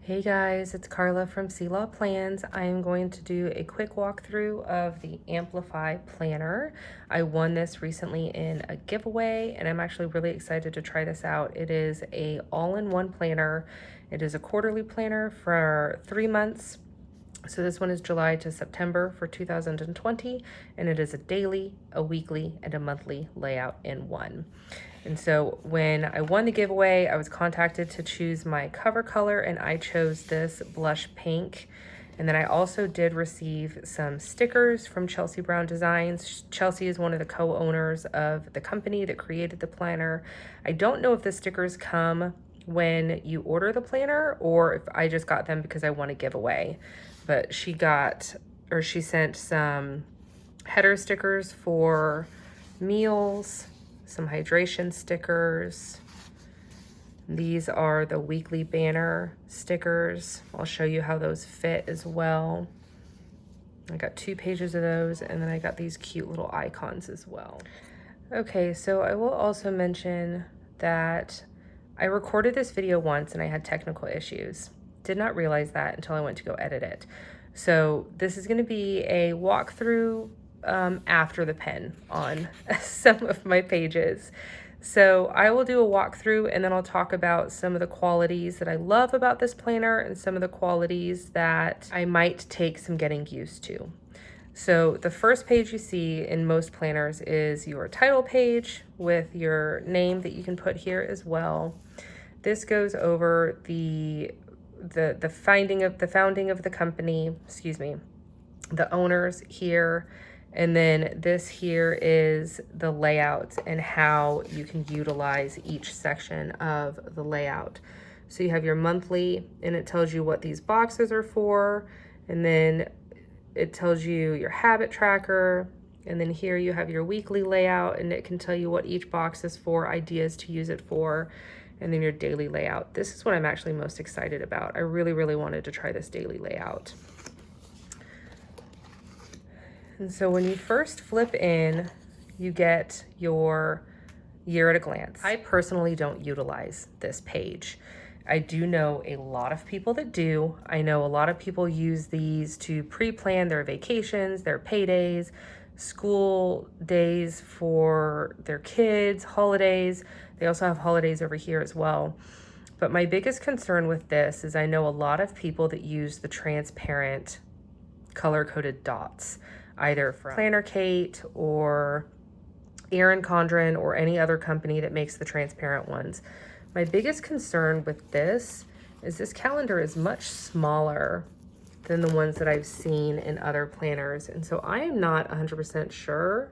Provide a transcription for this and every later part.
Hey guys, it's Carla from Sea Law Plans. I am going to do a quick walkthrough of the Amplify planner. I won this recently in a giveaway and I'm actually really excited to try this out. It is a all-in-one planner. It is a quarterly planner for 3 months. So this one is July to September for 2020, and it is a daily, a weekly, and a monthly layout in one. And so when I won the giveaway, I was contacted to choose my cover color, and I chose this blush pink. And then I also did receive some stickers from Chelsea Brown Designs. Chelsea is one of the co-owners of the company that created the planner. I don't know if the stickers come when you order the planner or if I just got them because I won a giveaway. But she sent some header stickers for meals, some hydration stickers. These are the weekly banner stickers. I'll show you how those fit as well. I got 2 pages of those, and then I got these cute little icons as well. Okay, so I will also mention that I recorded this video once and I had technical issues. Did not realize that until I went to go edit it. So this is going to be a walkthrough after the pen on some of my pages. So I will do a walkthrough and then I'll talk about some of the qualities that I love about this planner and some of the qualities that I might take some getting used to. So the first page you see in most planners is your title page with your name that you can put here as well. This goes over the founding of the company, the owners here, and then this here is the layout and how you can utilize each section of the layout. So you have your monthly, and it tells you what these boxes are for, and then it tells you your habit tracker, and then here you have your weekly layout, and it can tell you what each box is for, ideas to use it for, and then your daily layout. This is what I'm actually most excited about. I really, really wanted to try this daily layout. And so when you first flip in, you get your year at a glance. I personally don't utilize this page. I do know a lot of people that do. I know a lot of people use these to pre-plan their vacations, their paydays, school days for their kids, holidays. They also have holidays over here as well. But my biggest concern with this is I know a lot of people that use the transparent color-coded dots, either from Planner Kate or Erin Condren or any other company that makes the transparent ones. My biggest concern with this is this calendar is much smaller than the ones that I've seen in other planners. And so I am not 100% sure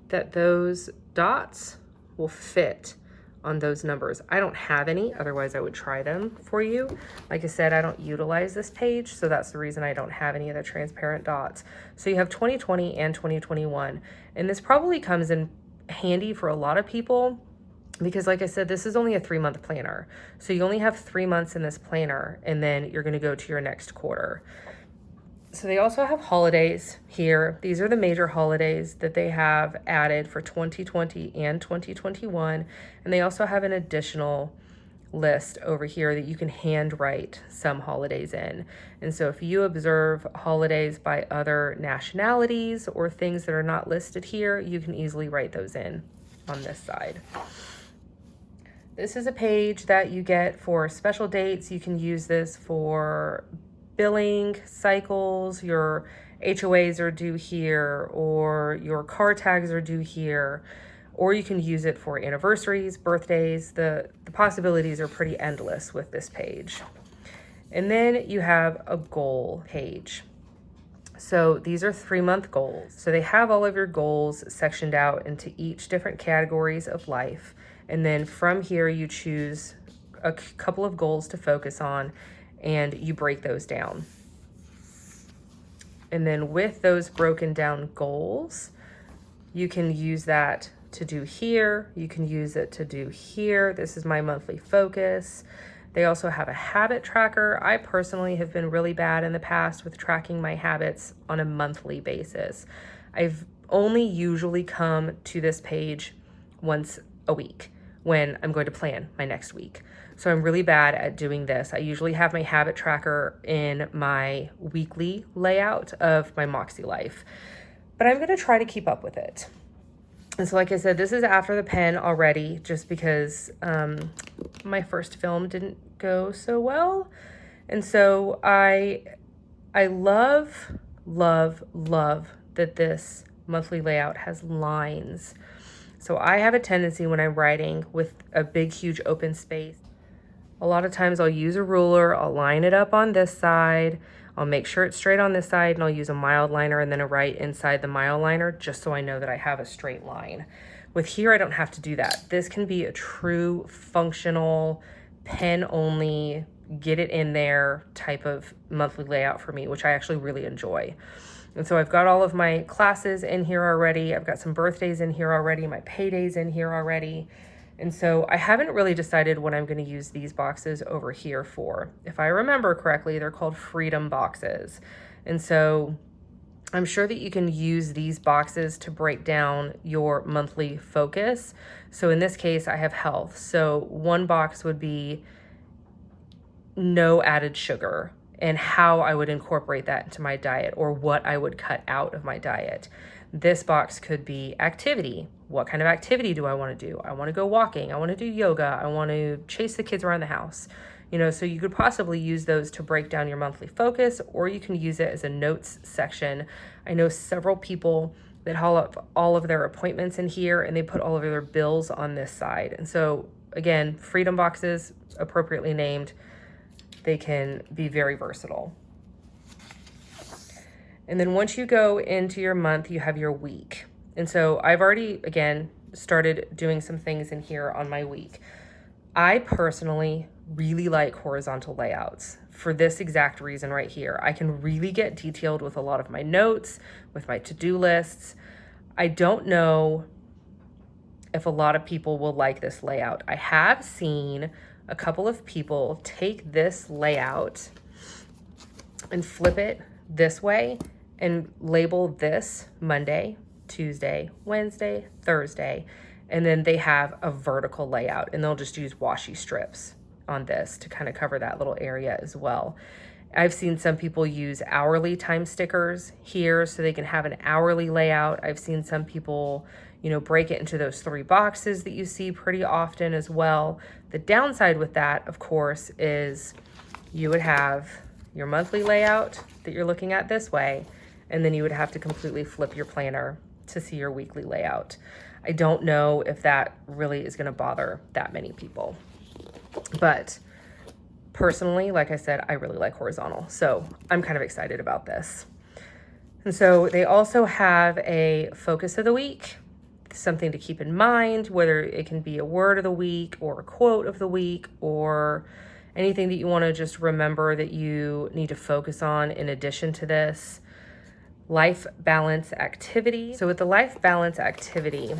that those dots will fit on those numbers. I don't have any, otherwise I would try them for you. Like I said, I don't utilize this page, so that's the reason I don't have any of the transparent dots. So you have 2020 and 2021, and this probably comes in handy for a lot of people because like I said, this is only a 3-month planner. So you only have 3 months in this planner, and then you're gonna go to your next quarter. So they also have holidays here. These are the major holidays that they have added for 2020 and 2021. And they also have an additional list over here that you can handwrite some holidays in. And so if you observe holidays by other nationalities or things that are not listed here, you can easily write those in on this side. This is a page that you get for special dates. You can use this for billing cycles, your HOAs are due here, or your car tags are due here, or you can use it for anniversaries, birthdays. The possibilities are pretty endless with this page. And then you have a goal page. So these are 3-month goals. So they have all of your goals sectioned out into each different categories of life. And then from here, you choose a couple of goals to focus on and you break those down. And then with those broken down goals, you can use that to do here. You can use it to do here. This is my monthly focus. They also have a habit tracker. I personally have been really bad in the past with tracking my habits on a monthly basis. I've only usually come to this page once a week when I'm going to plan my next week. So I'm really bad at doing this. I usually have my habit tracker in my weekly layout of my Moxie Life, but I'm going to try to keep up with it. And so like I said, this is after the pen already, just because my first film didn't go so well. And so I love that this monthly layout has lines. So I have a tendency when I'm writing with a big, huge open space, a lot of times I'll use a ruler, I'll line it up on this side, I'll make sure it's straight on this side, and I'll use a mild liner and then a right inside the mild liner, just so I know that I have a straight line. With here, I don't have to do that. This can be a true functional, pen only, get it in there type of monthly layout for me, which I actually really enjoy. And so I've got all of my classes in here already. I've got some birthdays in here already, my paydays in here already. And so I haven't really decided what I'm going to use these boxes over here for. If I remember correctly, they're called freedom boxes. And so I'm sure that you can use these boxes to break down your monthly focus. So in this case, I have health. So one box would be no added sugar and how I would incorporate that into my diet, or what I would cut out of my diet. This box could be activity. What kind of activity do I want to do? I want to go walking. I want to do yoga. I want to chase the kids around the house. So you could possibly use those to break down your monthly focus, or you can use it as a notes section. I know several people that haul up all of their appointments in here, and they put all of their bills on this side. And so again, freedom boxes, appropriately named, they can be very versatile. And then once you go into your month, you have your week. And so I've already, again, started doing some things in here on my week. I personally really like horizontal layouts for this exact reason right here. I can really get detailed with a lot of my notes, with my to-do lists. I don't know if a lot of people will like this layout. I have seen a couple of people take this layout and flip it this way and label this Monday, Tuesday, Wednesday, Thursday, and then they have a vertical layout, and they'll just use washi strips on this to kind of cover that little area as well. I've seen some people use hourly time stickers here so they can have an hourly layout. I've seen some people, break it into those 3 boxes that you see pretty often as well. The downside with that, of course, is you would have your monthly layout that you're looking at this way, and then you would have to completely flip your planner to see your weekly layout. I don't know if that really is going to bother that many people. But personally, like I said, I really like horizontal. So I'm kind of excited about this. And so they also have a focus of the week, something to keep in mind, whether it can be a word of the week or a quote of the week or anything that you want to just remember that you need to focus on in addition to this. Life balance activity. So with the life balance activity,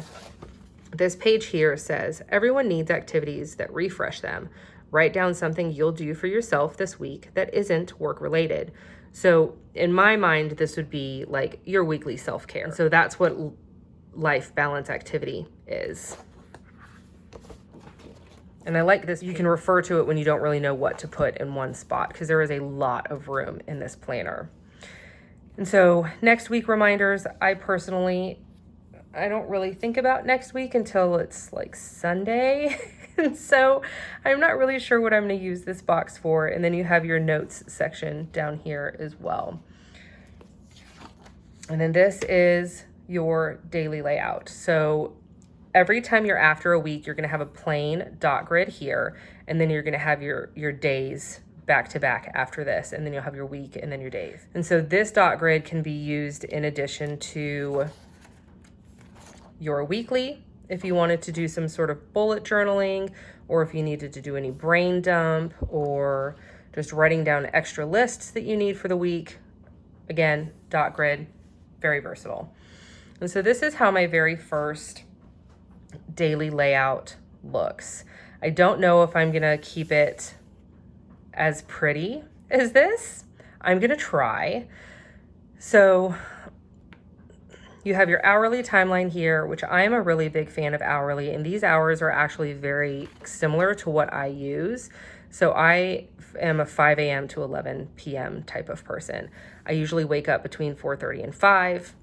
this page here says, everyone needs activities that refresh them. Write down something you'll do for yourself this week that isn't work related. So in my mind, this would be like your weekly self-care. So that's what life balance activity is. And I like this. You can refer to it when you don't really know what to put in one spot, because there is a lot of room in this planner. And so next week reminders, I don't really think about next week until it's like Sunday. And so I'm not really sure what I'm going to use this box for. And then you have your notes section down here as well. And then this is your daily layout. So every time you're after a week, you're going to have a plain dot grid here, and then you're going to have your days back to back after this, and then you'll have your week and then your days. And so this dot grid can be used in addition to your weekly, if you wanted to do some sort of bullet journaling, or if you needed to do any brain dump, or just writing down extra lists that you need for the week. Again, dot grid, very versatile. And so this is how my very first daily layout looks. I don't know if I'm gonna keep it as pretty as this. I'm gonna try. So you have your hourly timeline here, which I am a really big fan of hourly, and these hours are actually very similar to what I use. So I am a 5 a.m. to 11 p.m. type of person. I usually wake up between 4:30 and 5.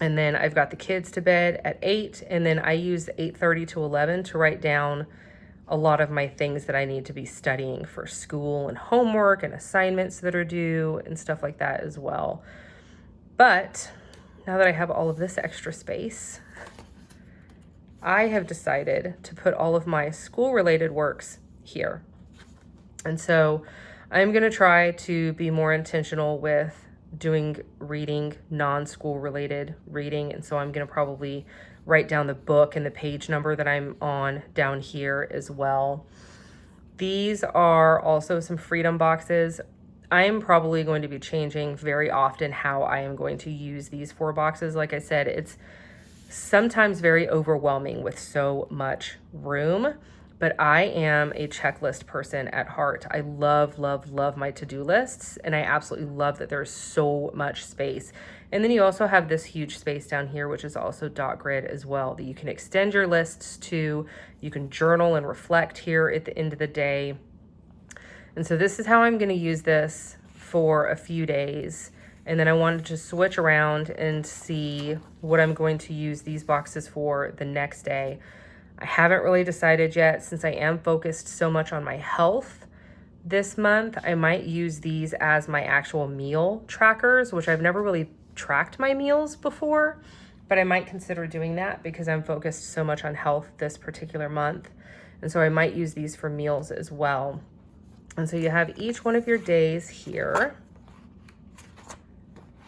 And then I've got the kids to bed at 8, and then I use 8:30 to 11 to write down a lot of my things that I need to be studying for school and homework and assignments that are due and stuff like that as well. But now that I have all of this extra space, I have decided to put all of my school-related works here. And so I'm going to try to be more intentional with doing reading, non-school related reading. And so I'm going to probably write down the book and the page number that I'm on down here as well. These are also some freedom boxes. I'm probably going to be changing very often how I am going to use these 4 boxes. Like I said, it's sometimes very overwhelming with so much room. But I am a checklist person at heart. I love, love, love my to-do lists, and I absolutely love that there's so much space. And then you also have this huge space down here, which is also dot grid as well, that you can extend your lists to. You can journal and reflect here at the end of the day. And so this is how I'm gonna use this for a few days. And then I wanted to switch around and see what I'm going to use these boxes for the next day. I haven't really decided yet, since I am focused so much on my health this month. I might use these as my actual meal trackers, which I've never really tracked my meals before, but I might consider doing that because I'm focused so much on health this particular month. And so I might use these for meals as well. And so you have each one of your days here.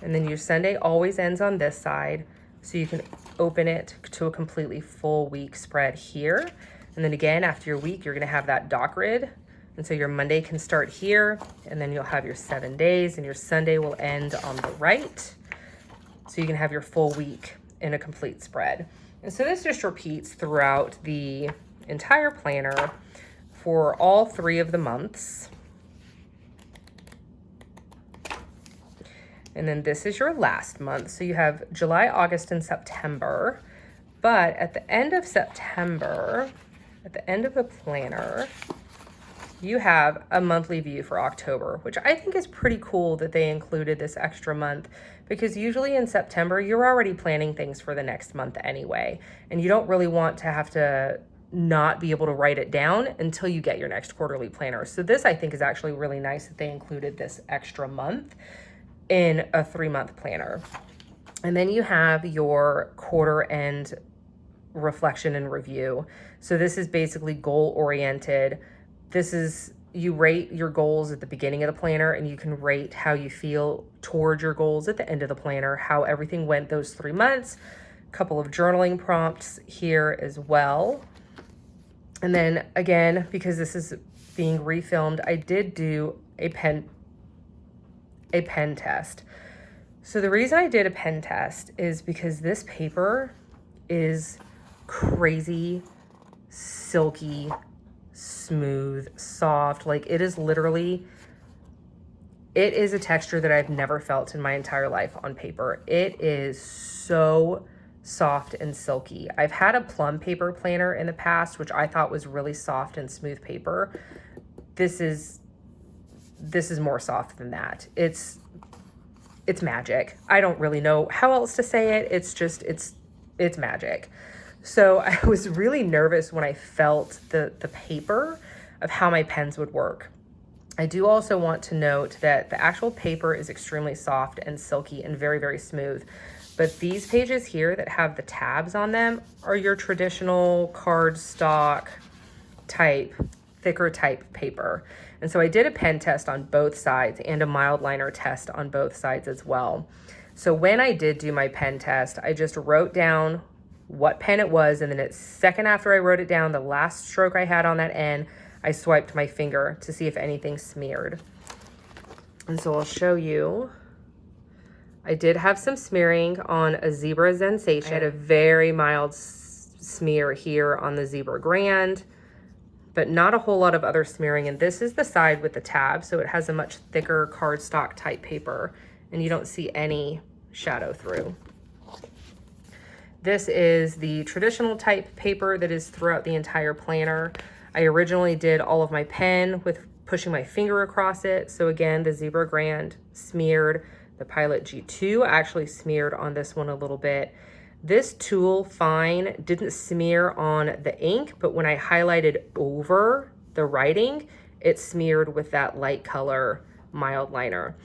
And then your Sunday always ends on this side. So you can open it to a completely full week spread here. And then again, after your week, you're gonna have that dot grid. And so your Monday can start here, and then you'll have your 7 days, and your Sunday will end on the right. So you can have your full week in a complete spread. And so this just repeats throughout the entire planner for all 3 of the months. And then this is your last month. So you have July, August, and September. But at the end of September, at the end of the planner, you have a monthly view for October, which I think is pretty cool that they included this extra month, because usually in September, you're already planning things for the next month anyway. And you don't really want to have to not be able to write it down until you get your next quarterly planner. So this, I think, is actually really nice that they included this extra month in a 3-month planner. And then you have your quarter end reflection and review. So this is basically goal oriented. This is, you rate your goals at the beginning of the planner, and you can rate how you feel towards your goals at the end of the planner, how everything went those 3 months. A couple of journaling prompts here as well. And then again, because this is being refilmed, I did do a pen test. So the reason I did a pen test is because this paper is crazy, silky, smooth, soft. Like, it is literally, it is a texture that I've never felt in my entire life on paper. It is so soft and silky. I've had a plum paper planner in the past, which I thought was really soft and smooth paper. This is more soft than that. It's magic. I don't really know how else to say it. It's just, it's magic. So I was really nervous when I felt the paper of how my pens would work. I do also want to note that the actual paper is extremely soft and silky and very, very smooth. But these pages here that have the tabs on them are your traditional cardstock type, thicker type paper. And so I did a pen test on both sides and a Mildliner test on both sides as well. So when I did do my pen test, I just wrote down what pen it was, and then a second after I wrote it down, the last stroke I had on that N, I swiped my finger to see if anything smeared. And so I'll show you. I did have some smearing on a Zebra Sensation. I had a very mild smear here on the Zebra Grand, but not a whole lot of other smearing. And this is the side with the tab, so it has a much thicker cardstock type paper, and you don't see any shadow through. This is the traditional type paper that is throughout the entire planner. I originally did all of my pen with pushing my finger across it. So again, the Zebra Grand smeared, the Pilot G2 actually smeared on this one a little bit. This Tool Fine didn't smear on the ink, but when I highlighted over the writing, it smeared with that light color mild liner.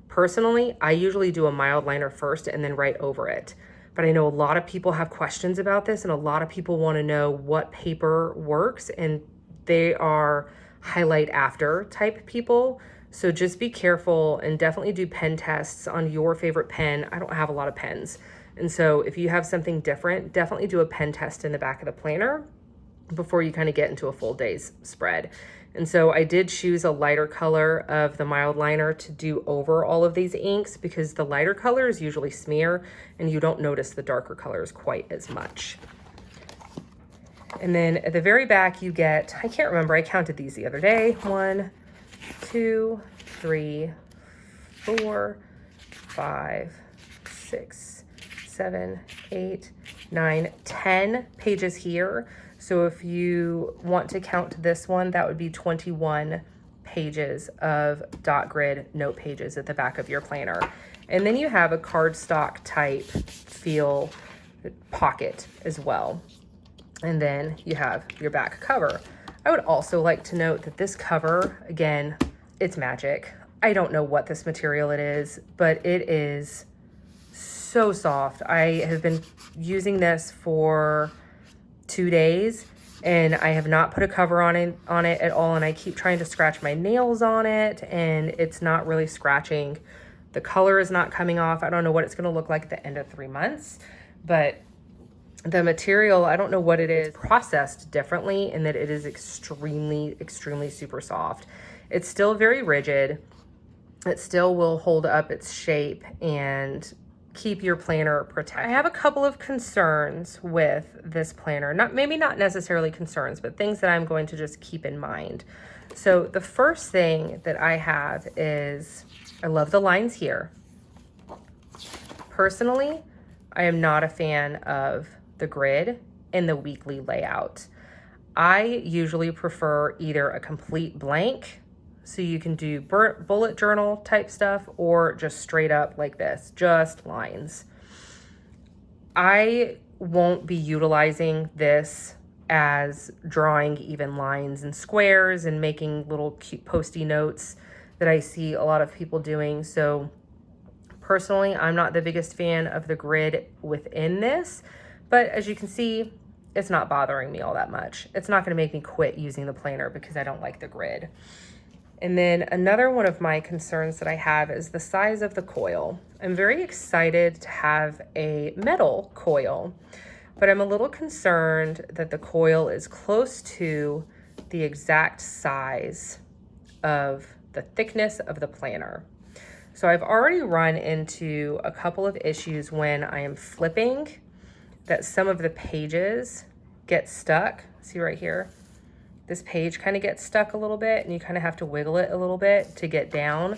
Personally, I usually do a mild liner first and then write over it. But I know a lot of people have questions about this, and a lot of people want to know what paper works, and they are highlight after type people. So just be careful and definitely do pen tests on your favorite pen. I don't have a lot of pens. And so if you have something different, definitely do a pen test in the back of the planner before you kind of get into a full day's spread. And so I did choose a lighter color of the mild liner to do over all of these inks, because the lighter colors usually smear and you don't notice the darker colors quite as much. And then at the very back you get, I can't remember, I counted these the other day, 1, 2, 3, 4, 5, 6, 7, 8, 9, 10 pages here. So if you want to count this one, that would be 21 pages of dot grid note pages at the back of your planner. And then you have a cardstock type feel pocket as well. And then you have your back cover. I would also like to note that this cover, again, it's magic. I don't know what this material it is, but it is so soft. I have been using this for 2 days and I have not put a cover on it at all, and I keep trying to scratch my nails on it and it's not really scratching. The color is not coming off. I don't know what it's going to look like at the end of 3 months, but the material, I don't know what it is, processed differently in that it is extremely super soft. It's still very rigid. It still will hold up its shape and keep your planner protected. I have a couple of concerns with this planner. Maybe not necessarily concerns, but things that I'm going to just keep in mind. So the first thing that I have is, I love the lines here. Personally, I am not a fan of the grid and the weekly layout. I usually prefer either a complete blank, so you can do bullet journal type stuff, or just straight up like this, just lines. I won't be utilizing this as drawing even lines and squares and making little cute post-it notes that I see a lot of people doing. So personally, I'm not the biggest fan of the grid within this, but as you can see, it's not bothering me all that much. It's not going to make me quit using the planner because I don't like the grid. And then another one of my concerns that I have is the size of the coil. I'm very excited to have a metal coil, but I'm a little concerned that the coil is close to the exact size of the thickness of the planner. So I've already run into a couple of issues when I am flipping, that some of the pages get stuck. See right here? This page kind of gets stuck a little bit, and you kind of have to wiggle it a little bit to get down,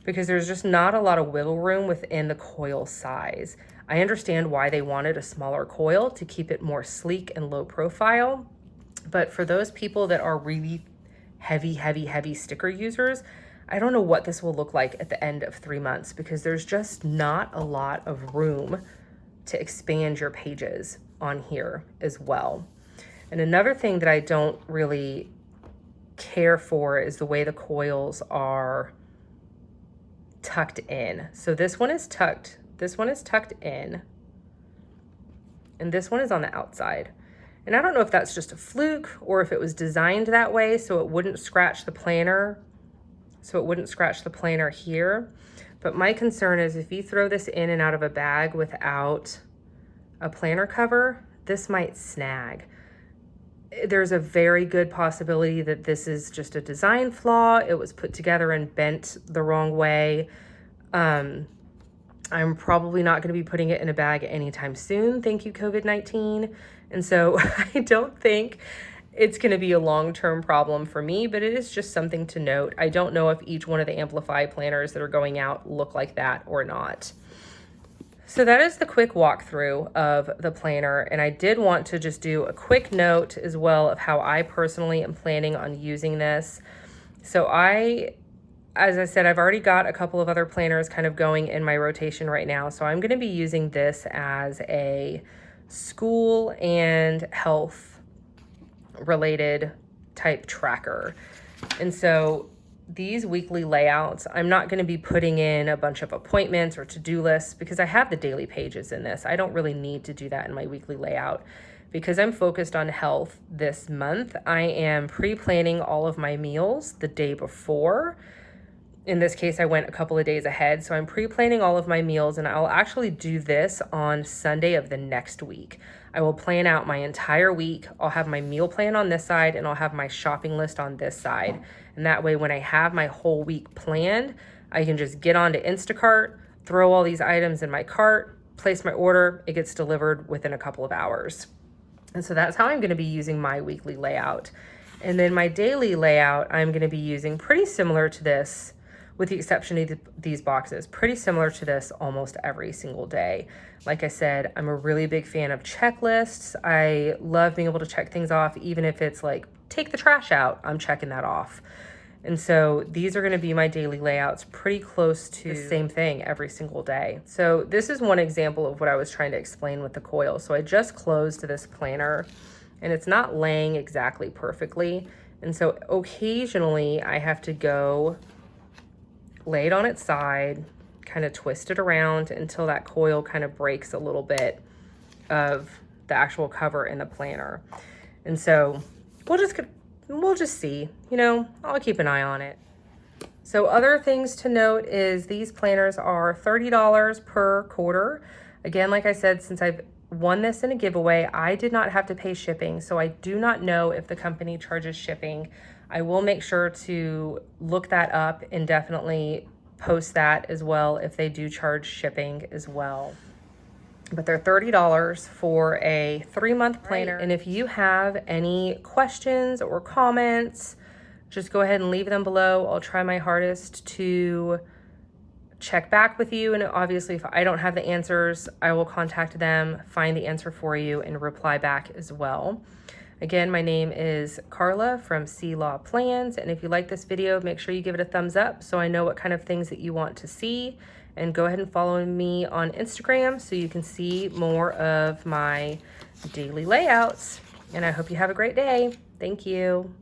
because there's just not a lot of wiggle room within the coil size. I understand why they wanted a smaller coil to keep it more sleek and low profile, but for those people that are really heavy sticker users, I don't know what this will look like at the end of 3 months, because there's just not a lot of room to expand your pages on here as well. And another thing that I don't really care for is the way the coils are tucked in. So this one is tucked in, and this one is on the outside. And I don't know if that's just a fluke or if it was designed that way so it wouldn't scratch the planner, here. But my concern is if you throw this in and out of a bag without a planner cover, this might snag. There's a very good possibility that this is just a design flaw. It was put together and bent the wrong way. I'm probably not going to be putting it in a bag anytime soon. Thank you, COVID-19. And so I don't think it's going to be a long-term problem for me, but it is just something to note. I don't know if each one of the Amplify planners that are going out look like that or not. So that is the quick walkthrough of the planner, and I did want to just do a quick note as well of how I personally am planning on using this. So as I said, I've already got a couple of other planners kind of going in my rotation right now, so I'm going to be using this as a school and health related type tracker. And so these weekly layouts, I'm not going to be putting in a bunch of appointments or to-do lists because I have the daily pages in this. I don't really need to do that in my weekly layout. Because I'm focused on health this month, I am pre-planning all of my meals the day before. In this case, I went a couple of days ahead, so I'm pre-planning all of my meals, and I'll actually do this on Sunday of the next week. I will plan out my entire week. I'll have my meal plan on this side, and I'll have my shopping list on this side. And that way, when I have my whole week planned, I can just get onto Instacart, throw all these items in my cart, place my order, it gets delivered within a couple of hours. And so that's how I'm going to be using my weekly layout. And then my daily layout, I'm going to be using pretty similar to this, with the exception of these boxes, pretty similar to this almost every single day. Like I said, I'm a really big fan of checklists. I love being able to check things off, even if it's like, take the trash out, I'm checking that off. And so these are going to be my daily layouts, pretty close to the same thing every single day. So this is one example of what I was trying to explain with the coil. So I just closed this planner and it's not laying exactly perfectly. And so occasionally I have to go lay it on its side, kind of twist it around until that coil kind of breaks a little bit of the actual cover in the planner. And so we'll just see, you know, I'll keep an eye on it. So other things to note is these planners are $30 per quarter. Again, like I said, since I've won this in a giveaway, I did not have to pay shipping. So I do not know if the company charges shipping. I will make sure to look that up and definitely post that as well if they do charge shipping as well. But they're $30 for a 3-month planner. Right. And if you have any questions or comments, just go ahead and leave them below. I'll try my hardest to check back with you. And obviously, if I don't have the answers, I will contact them, find the answer for you, and reply back as well. Again, my name is Carla from C Law Plans, and if you like this video, make sure you give it a thumbs up so I know what kind of things that you want to see, and go ahead and follow me on Instagram so you can see more of my daily layouts, and I hope you have a great day. Thank you.